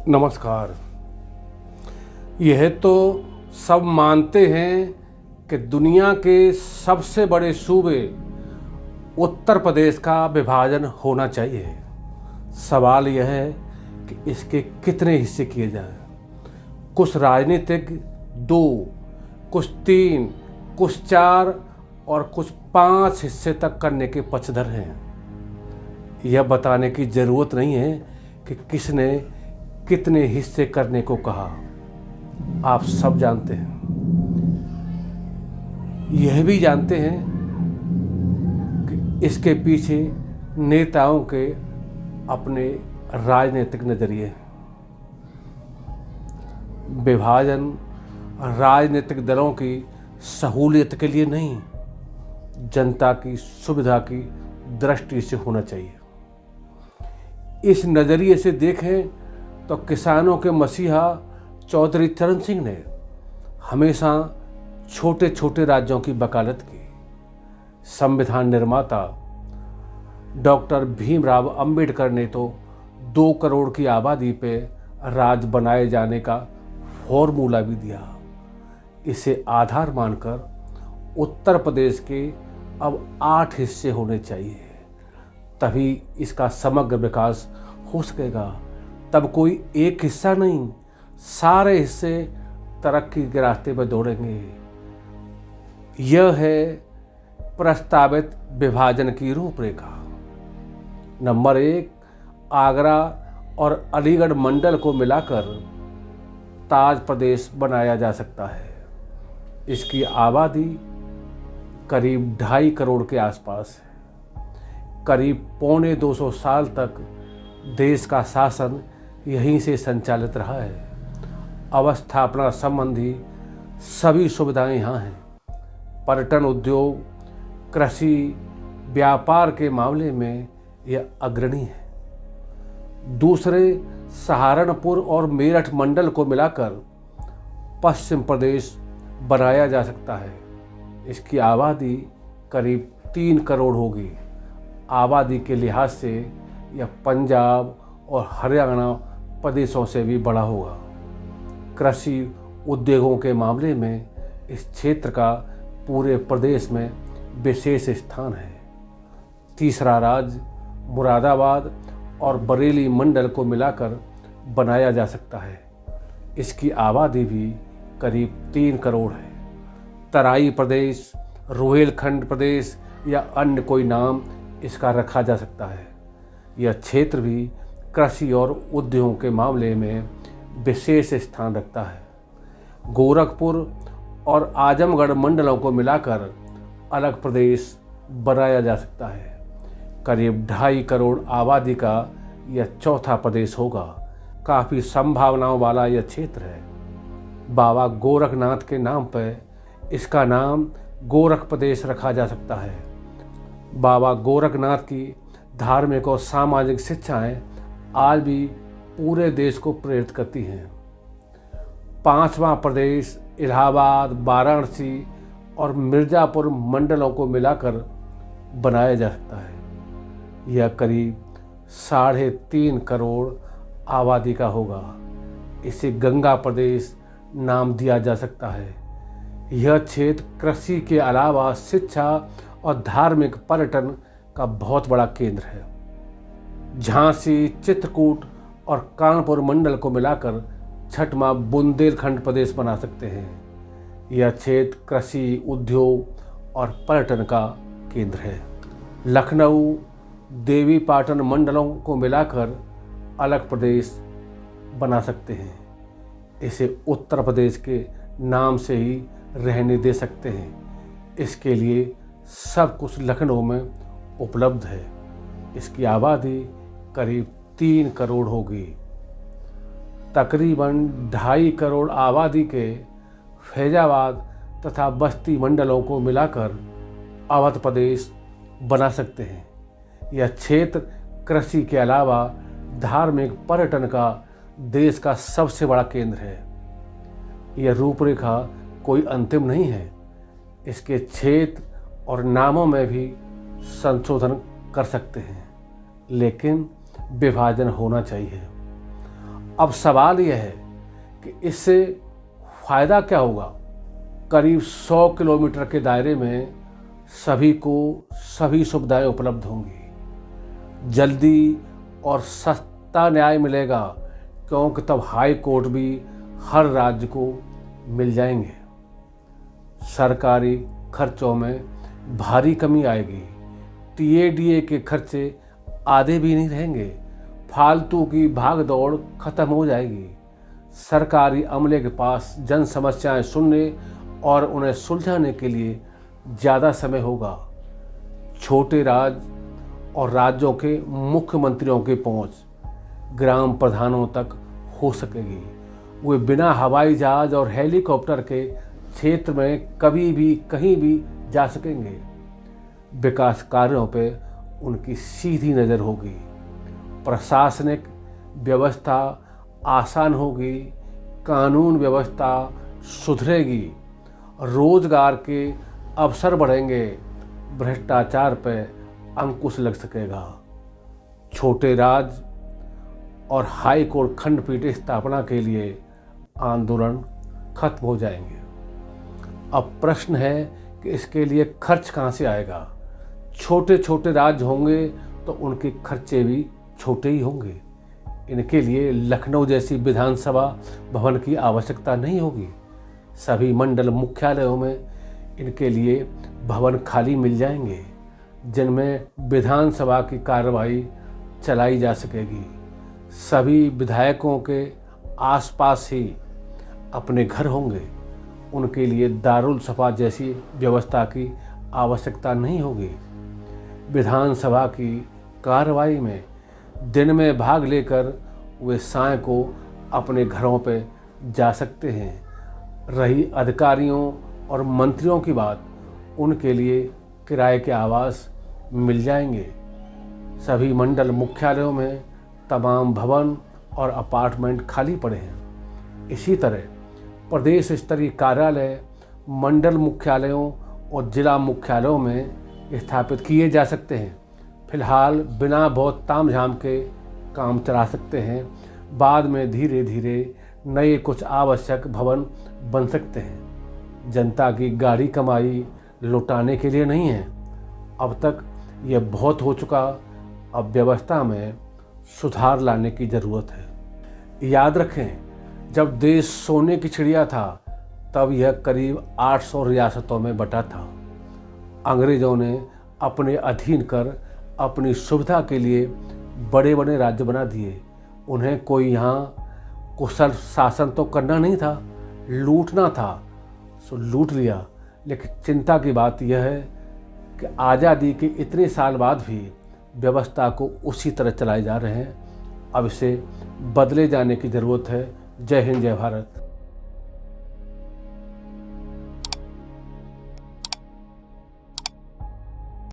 नमस्कार। यह तो सब मानते हैं कि दुनिया के सबसे बड़े सूबे उत्तर प्रदेश का विभाजन होना चाहिए। सवाल यह है कि इसके कितने हिस्से किए जाएं। कुछ राजनीतिक 2, कुछ 3, कुछ 4 और कुछ 5 हिस्से तक करने के पक्षधर हैं। यह बताने की ज़रूरत नहीं है कि किसने कितने हिस्से करने को कहा, आप सब जानते हैं। यह भी जानते हैं कि इसके पीछे नेताओं के अपने राजनीतिक नज़रिए हैं। विभाजन राजनीतिक दलों की सहूलियत के लिए नहीं, जनता की सुविधा की दृष्टि से होना चाहिए। इस नज़रिए से देखें तो किसानों के मसीहा चौधरी चरण सिंह ने हमेशा छोटे छोटे राज्यों की वकालत की। संविधान निर्माता डॉक्टर भीमराव अंबेडकर ने तो 2 करोड़ की आबादी पे राज्य बनाए जाने का फॉर्मूला भी दिया। इसे आधार मानकर उत्तर प्रदेश के अब 8 हिस्से होने चाहिए, तभी इसका समग्र विकास हो सकेगा। तब कोई एक हिस्सा नहीं, सारे हिस्से तरक्की के रास्ते पर दौड़ेंगे। यह है प्रस्तावित विभाजन की रूपरेखा। नंबर 1, आगरा और अलीगढ़ मंडल को मिलाकर ताज प्रदेश बनाया जा सकता है। इसकी आबादी करीब 2.5 करोड़ के आसपास है। करीब 250 साल तक देश का शासन यहीं से संचालित रहा है। अवस्थापना संबंधी सभी सुविधाएं यहाँ हैं। पर्यटन उद्योग, कृषि, व्यापार के मामले में यह अग्रणी है। दूसरे सहारनपुर और मेरठ मंडल को मिलाकर पश्चिम प्रदेश बनाया जा सकता है। इसकी आबादी करीब 3 करोड़ होगी। आबादी के लिहाज से यह पंजाब और हरियाणा प्रदेशों से भी बड़ा होगा। कृषि उद्योगों के मामले में इस क्षेत्र का पूरे प्रदेश में विशेष स्थान है। तीसरा राज्य मुरादाबाद और बरेली मंडल को मिलाकर बनाया जा सकता है। इसकी आबादी भी करीब 3 करोड़ है। तराई प्रदेश, रोहिलखंड प्रदेश या अन्य कोई नाम इसका रखा जा सकता है। यह क्षेत्र भी कृषि और उद्योगों के मामले में विशेष स्थान रखता है। गोरखपुर और आजमगढ़ मंडलों को मिलाकर अलग प्रदेश बनाया जा सकता है। करीब 2.5 करोड़ आबादी का यह चौथा प्रदेश होगा। काफ़ी संभावनाओं वाला यह क्षेत्र है। बाबा गोरखनाथ के नाम पर इसका नाम गोरख प्रदेश रखा जा सकता है। बाबा गोरखनाथ की धार्मिक और सामाजिक शिक्षाएं आज भी पूरे देश को प्रेरित करती हैं। 5वां प्रदेश इलाहाबाद, वाराणसी और मिर्ज़ापुर मंडलों को मिलाकर बनाया जा सकता है। यह करीब 3.5 करोड़ आबादी का होगा। इसे गंगा प्रदेश नाम दिया जा सकता है। यह क्षेत्र कृषि के अलावा शिक्षा और धार्मिक पर्यटन का बहुत बड़ा केंद्र है। झांसी, चित्रकूट और कानपुर मंडल को मिलाकर 6वां बुंदेलखंड प्रदेश बना सकते हैं। यह क्षेत्र कृषि, उद्योग और पर्यटन का केंद्र है। लखनऊ, देवीपाटन मंडलों को मिलाकर अलग प्रदेश बना सकते हैं। इसे उत्तर प्रदेश के नाम से ही रहने दे सकते हैं। इसके लिए सब कुछ लखनऊ में उपलब्ध है। इसकी आबादी करीब 3 करोड़ होगी। तकरीबन 2.5 करोड़ आबादी के फैजाबाद तथा बस्ती मंडलों को मिलाकर अवध प्रदेश बना सकते हैं। यह क्षेत्र कृषि के अलावा धार्मिक पर्यटन का देश का सबसे बड़ा केंद्र है। यह रूपरेखा कोई अंतिम नहीं है। इसके क्षेत्र और नामों में भी संशोधन कर सकते हैं, लेकिन विभाजन होना चाहिए। अब सवाल यह है कि इससे फ़ायदा क्या होगा। करीब 100 किलोमीटर के दायरे में सभी को सभी सुविधाएं उपलब्ध होंगी, जल्दी और सस्ता न्याय मिलेगा, क्योंकि तब हाई कोर्ट भी हर राज्य को मिल जाएंगे। सरकारी खर्चों में भारी कमी आएगी, टीएडीए के खर्चे आधे भी नहीं रहेंगे, फालतू की भाग दौड़ खत्म हो जाएगी। सरकारी अमले के पास जन समस्याएं सुनने और उन्हें सुलझाने के लिए ज़्यादा समय होगा। छोटे राज्य और राज्यों के मुख्यमंत्रियों की पहुंच ग्राम प्रधानों तक हो सकेगी। वे बिना हवाई जहाज और हेलीकॉप्टर के क्षेत्र में कभी भी कहीं भी जा सकेंगे। विकास कार्यों पर उनकी सीधी नज़र होगी, प्रशासनिक व्यवस्था आसान होगी, कानून व्यवस्था सुधरेगी, रोजगार के अवसर बढ़ेंगे, भ्रष्टाचार पर अंकुश लग सकेगा। छोटे राज्य और हाई कोर्ट खंडपीठ स्थापना के लिए आंदोलन खत्म हो जाएंगे। अब प्रश्न है कि इसके लिए खर्च कहाँ से आएगा। छोटे छोटे राज्य होंगे तो उनके खर्चे भी छोटे ही होंगे। इनके लिए लखनऊ जैसी विधानसभा भवन की आवश्यकता नहीं होगी। सभी मंडल मुख्यालयों में इनके लिए भवन खाली मिल जाएंगे, जिनमें विधानसभा की कार्रवाई चलाई जा सकेगी। सभी विधायकों के आसपास ही अपने घर होंगे। उनके लिए दारुल सफा जैसी व्यवस्था की आवश्यकता नहीं होगी। विधानसभा की कार्रवाई में दिन में भाग लेकर वे साय को अपने घरों पर जा सकते हैं। रही अधिकारियों और मंत्रियों की बात, उनके लिए किराए के आवास मिल जाएंगे। सभी मंडल मुख्यालयों में तमाम भवन और अपार्टमेंट खाली पड़े हैं। इसी तरह प्रदेश स्तरीय कार्यालय मंडल मुख्यालयों और जिला मुख्यालयों में स्थापित किए जा सकते हैं। फिलहाल बिना बहुत तामझाम के काम चला सकते हैं। बाद में धीरे धीरे नए कुछ आवश्यक भवन बन सकते हैं। जनता की गाढ़ी कमाई लुटाने के लिए नहीं है। अब तक यह बहुत हो चुका। अब व्यवस्था में सुधार लाने की ज़रूरत है। याद रखें, जब देश सोने की चिड़िया था तब यह करीब 800 रियासतों में बटा था। अंग्रेज़ों ने अपने अधीन कर अपनी सुविधा के लिए बड़े बड़े राज्य बना दिए। उन्हें कोई यहाँ कुशल शासन तो करना नहीं था, लूटना था, सो लूट लिया। लेकिन चिंता की बात यह है कि आज़ादी के इतने साल बाद भी व्यवस्था को उसी तरह चलाए जा रहे हैं। अब इसे बदले जाने की ज़रूरत है। जय हिंद, जय भारत।